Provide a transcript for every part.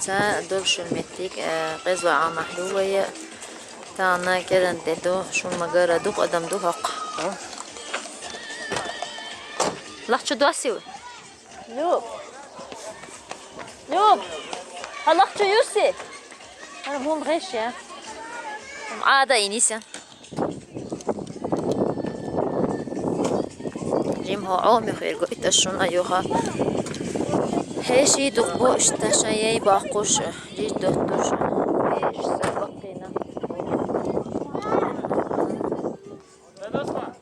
تا دول شلمتك قزوة عام محلوة تانا كده ندو شو المجرى دوق قدم دو هق لحظة شو دواسيوي لوب لوب هلحظة يوسي أنا بهم غش يا عادة إنيسا جيم هو عومي خير قلت الشون أيوها هشي دقبو اشتشايي باقوش جيش دهتوش ايش سبقينا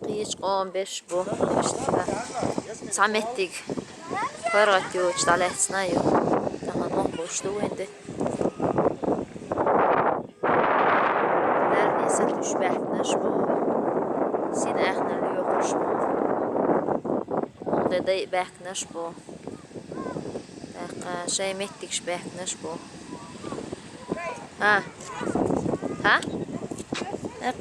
قيش قوم بش بو سعمتك فرغتيو اشتعليه سنايو تهان مهبو اشتو ويندي نرني ستوش بحتناش بو سين احنا اللي يوخش بو مغدي ضيق بحتناش بو شاي مهتك شبه نشبو ها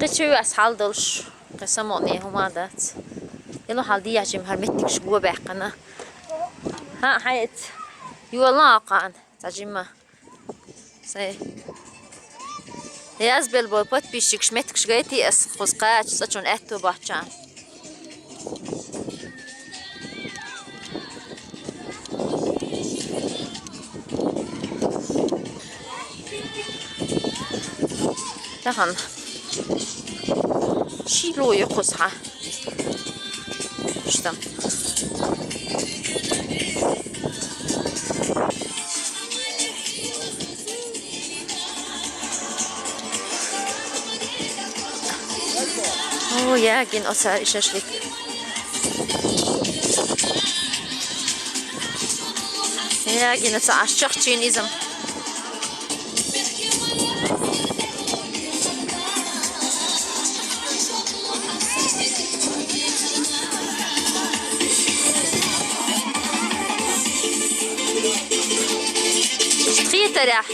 قد شو أسحال دلش قسموني هم عادات يلو حال دي عشان هر مهتك شبوه بحقنا حيات يوالله قان تجمع سي يا أزبل بوت بيشك شمتك شغيتي أس خزقات سچون أتو بحشان تهان شيلو يقصها شتم يا جن أسعى إيشاشلك يا جن أسعى الشخصين إزم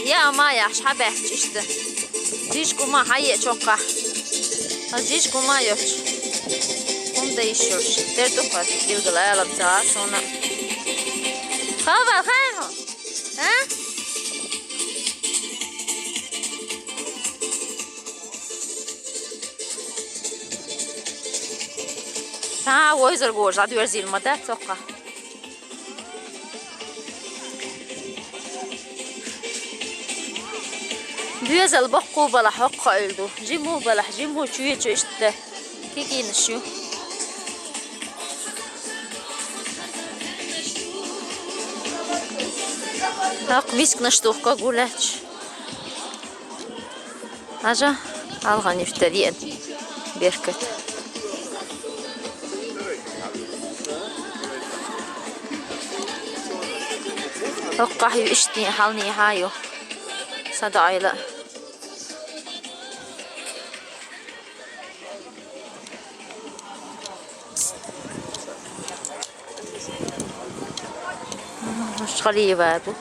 يا مايا شحبه işte diş kuma hayır çok kah diş kuma yok kum değişiyor der dokar ilgili alıp daha sonra hava hayır ha ha o yüzden gorj adı verzilmede çok kah بيزل بقو بلا حق قلدو جيمو بلا جيمو شوية جشته كيكي نشيو هاق ميسك نشتوقا قولاتش هاجا هالغاني اشتريان بيركت هاق هيو اشتي حالني هايو صدعيلا شغلي بابو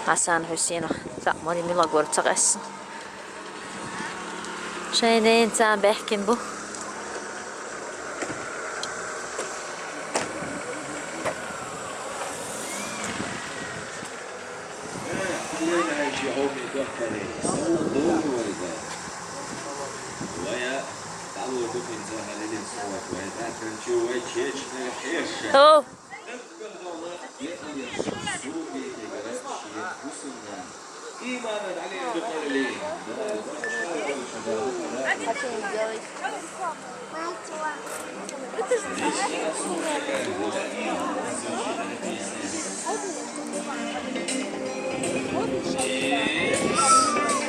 حسن حسين تأمري ملا قور تغس شايلين تاع بحكين بو Oh.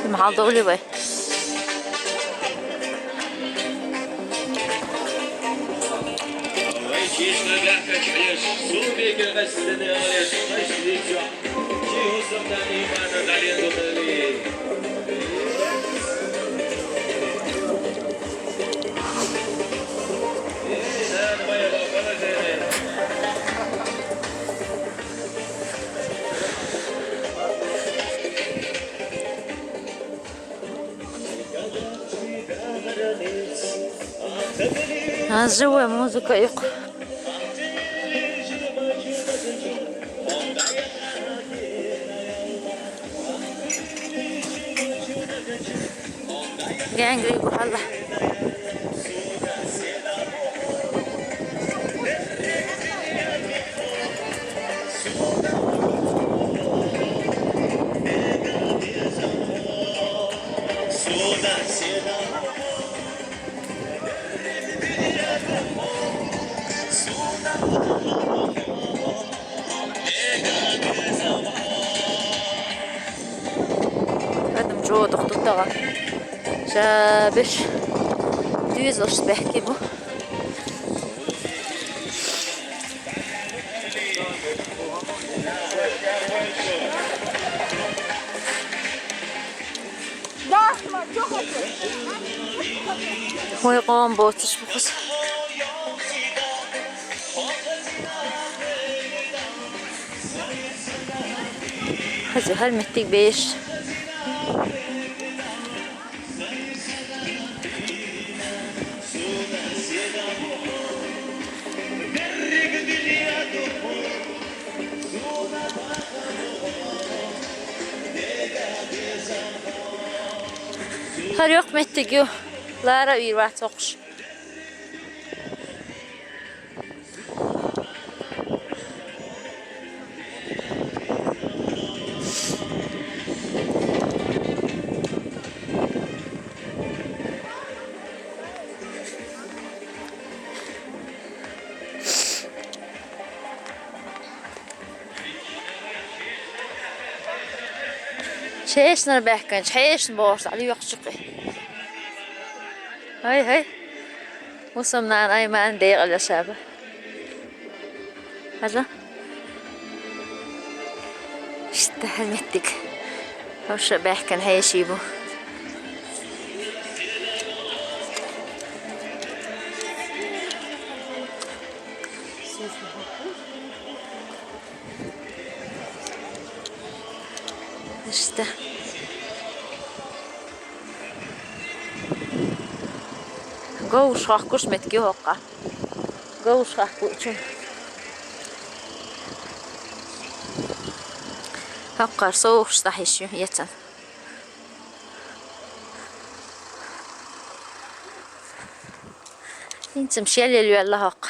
المحل دولي بي الجو موسيقى يق Gengri bu halla. Adam jo doktorda. Şabir. Düz olsun belki bu. Oy qan boğutuş bu kız. Hadi her mettik beş. Her yok mettik yo. Lara bir var tokuş. Şeysner behken, şeysn borsa ali yok çıkı. Hay. Musamdan ayman değil ala şabı. Hadi. İşte halmettik. Hoşça behken hey şey bu. İşte. Goş hakkurs metki hokka. Goş hakku için. Hakkar soğuk stahisyu yeten. İntim şeleli Allah hakka.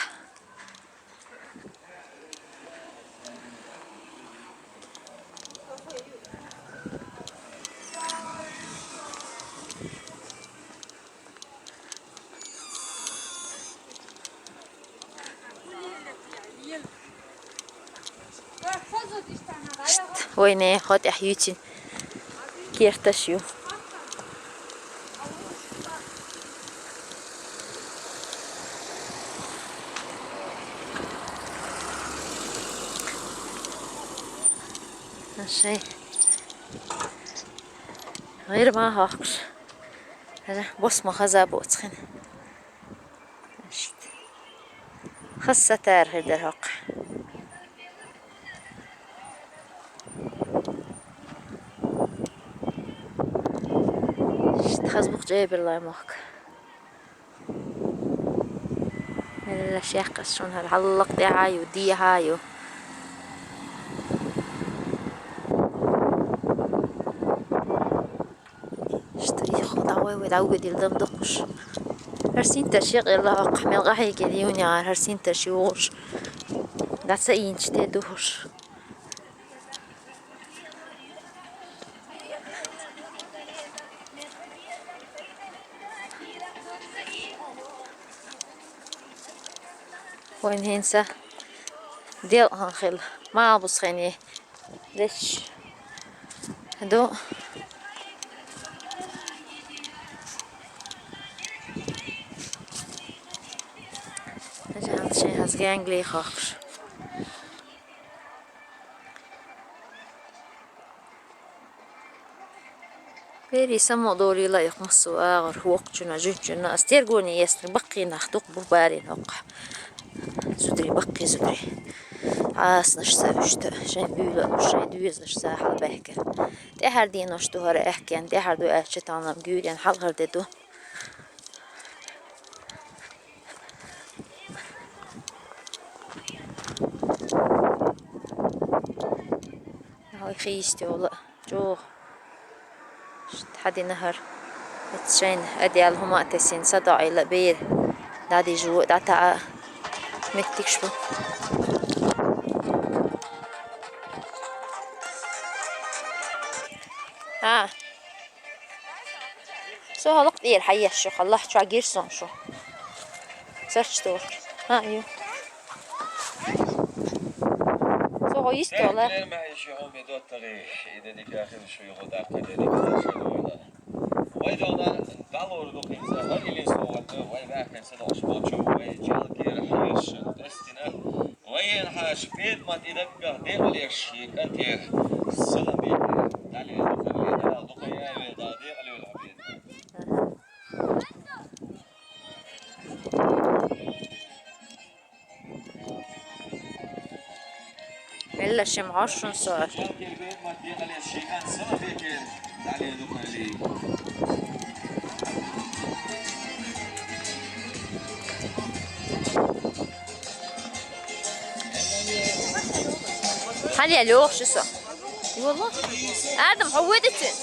وين خد أحيوتي كيرتشيو هالشي غير ما هاكش هذا بصمة خزابو تخن خاصة تار هيدا هاق خزبق جايب الله يموك الأشياء قصرون هالعلق دي هايو دي هايو اشتري خضعوي ودعوي الدم دقش هرسين تشيق الله قحمل غاحي كديوني عار هرسين تشيوش قاسا ينش تدوش وين هنسا ديل هنخل ما أبص خيني ليش هدو هذا شيء هز جانجلي خاخش بيري سمو دوري لا يقمصو آغر وقتنا جنجنا استيرقوني يستر بقي نخدق بباري نوقع زدري بقي زدري عاصنش سابشت شين بيلا شين دويزنش ساحل بحكي دي هر دي نشتو هر احكيان دي هر دو احشت عنام جوليان حل غر ددو هاي خيستي والله جو حدي نهر بتشين أدي هما تسين صداعي لبير دادي جو داتا متك شو ها سو هلق دير حيا شو خلاه شو عجير صون شو سرش تور ها يو سو هو يستولا Vay canına dalordu kıysa her ilin soğudu vay bakın sen osmoçu vay jalgir haş destine vay en haş fedmat idakka de alyashi kantir salami dali dukhali da dukhaya ve dadi alil abid إلا شي معشرون صار jalgir fedmat de alyashi kan salami ken dali dukhali هل لوخ شو صار والله آدم عودتن